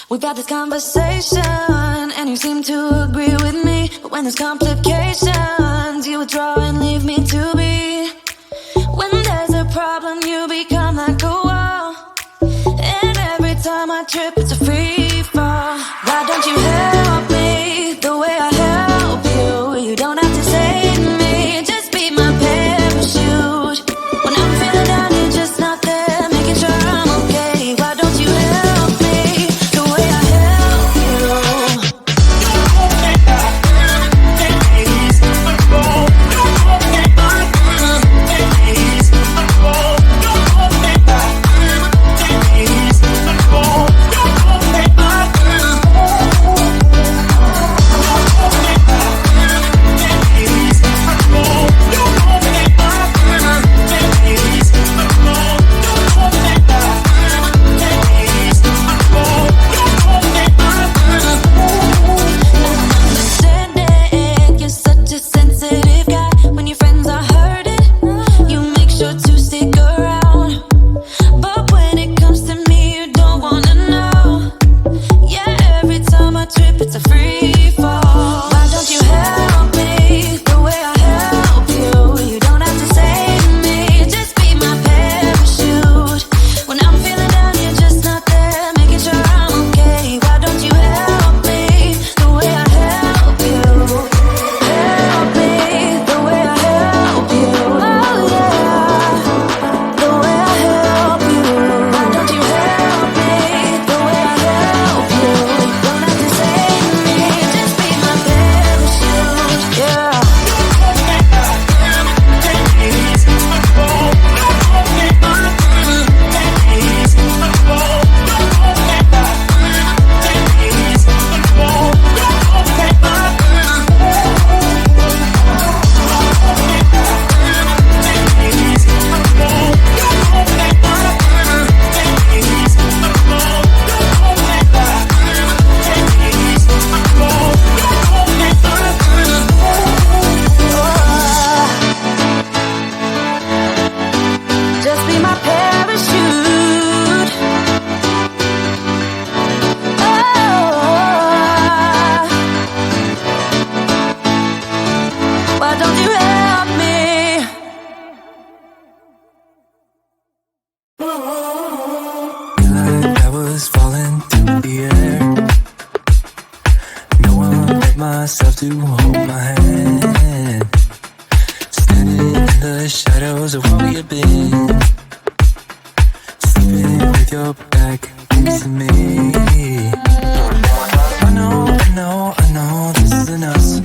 We've had this conversation, and you seem to agree with me. But when there's complications, you withdraw and leave me to be. When there's a problem, you become like a wall. And every time I trip, it's a free fall. Why don't you help me the way I help you? You don't have to save me, just be my parachute. When I'm feeling down, you're just not there, making sure I'm okay. Why don't you help me the way I help you? Myself to hold my hand, standing in the shadows of where you've been, sleeping with your back next to me. I know this isn't us.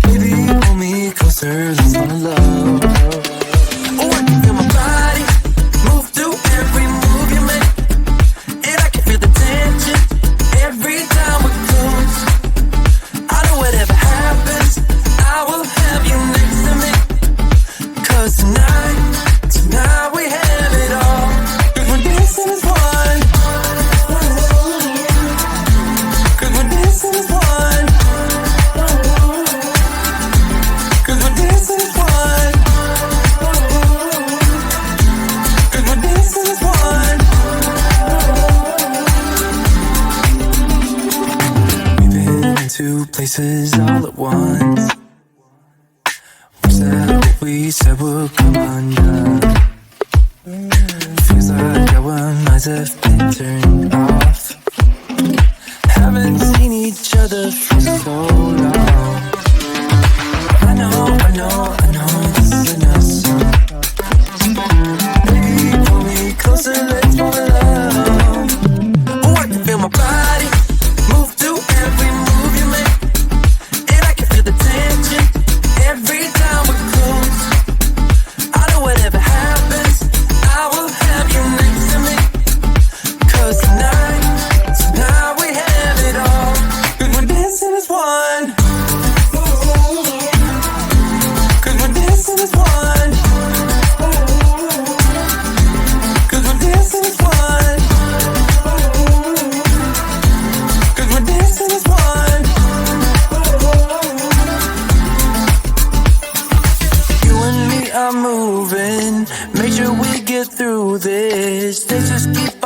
Baby, pull me closer, let's fall in love. Oh, I can feel my body move through every move you make, and I can feel the tension every time we close. I know whatever happens, I will have you next to me. 'Cause tonight we have it all. 'Cause we're dancing as one. 'Cause we're dancing as one. 'Cause we're dancing as one. 'Cause we're dancing as one. Two places all at once. Wish that what we said would come undone. Feels like our minds have been turned off. Haven't seen each other for so long. I know this isn't us. Baby, pull me closer, let's fall in love. Oh, I can feel my body move through every move you make, and I can feel the tension every time we're close. I know whatever happens, I will have you next to me. 'Cause tonight we have it all. 'Cause we're dancing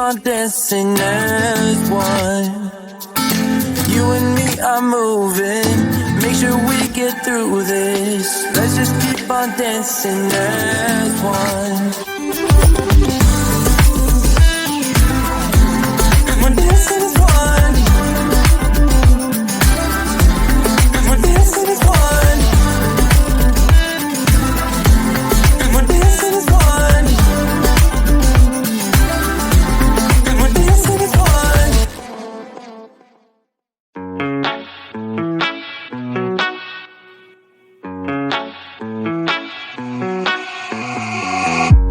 on dancing as one. You and me are moving, make sure we get through this. Let's just keep on dancing as one. We're dancing as one. We're dancing as one. We're dancing as one. We're dancing as one.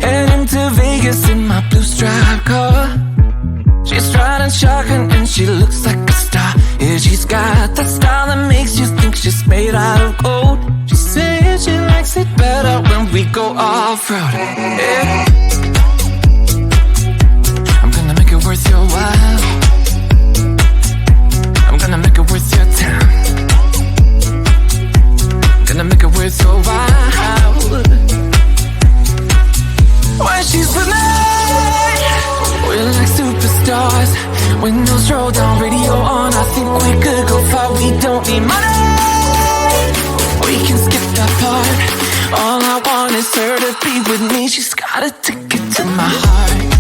Heading to Vegas in my blue striped car. She's riding shotgun and she looks like a star. Yeah, she's got that style that makes you think she's made out of gold. She says she likes it better when we go off-road. Yeah. I'm gonna make it worth your while. I'm gonna make it worth your time. Gonna make it worth your while. When she's with me, we're like superstars. Windows roll down, radio on. I think we could go far. We don't need money. We can skip that part. All I want is her to be with me. She's got a ticket to my heart.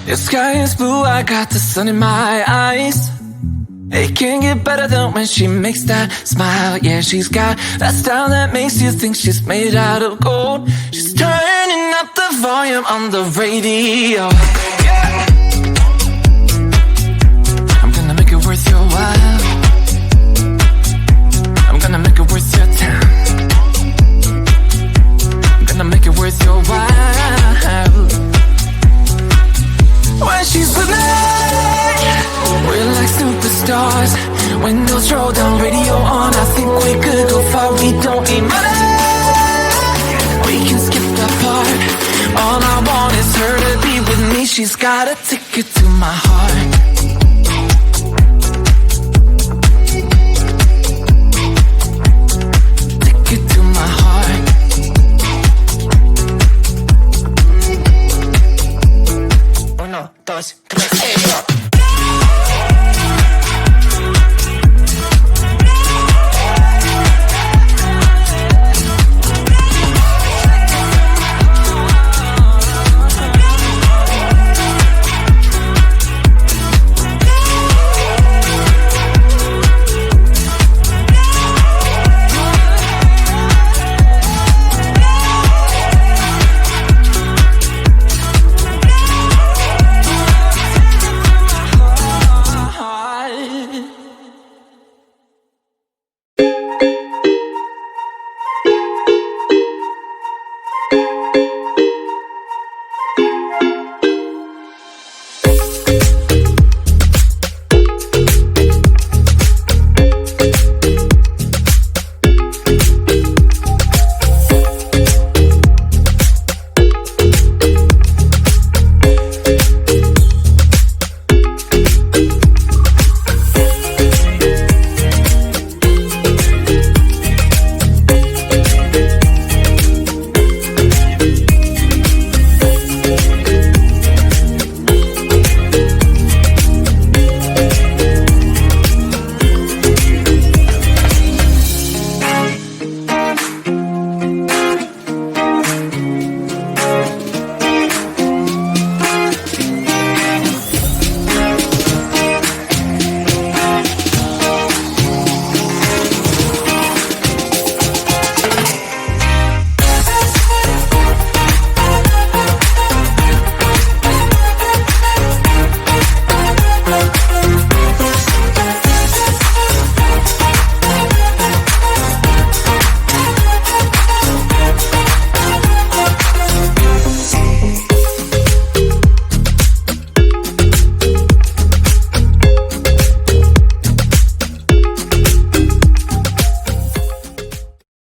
The sky is blue, I got the sun in my eyes. It can't get better than when she makes that smile. Yeah, she's got that style that makes you think she's made out of gold. She's turning up the volume on the radio. Yeah. I'm gonna make it worth your while. I'm gonna make it worth your time. I'm gonna make it worth your while. When she's with me, we're like superstars. Windows roll down, radio on. I think we could go far. We don't need money. We can skip that part. All I want is her to be with me. She's got a ticket to my heart.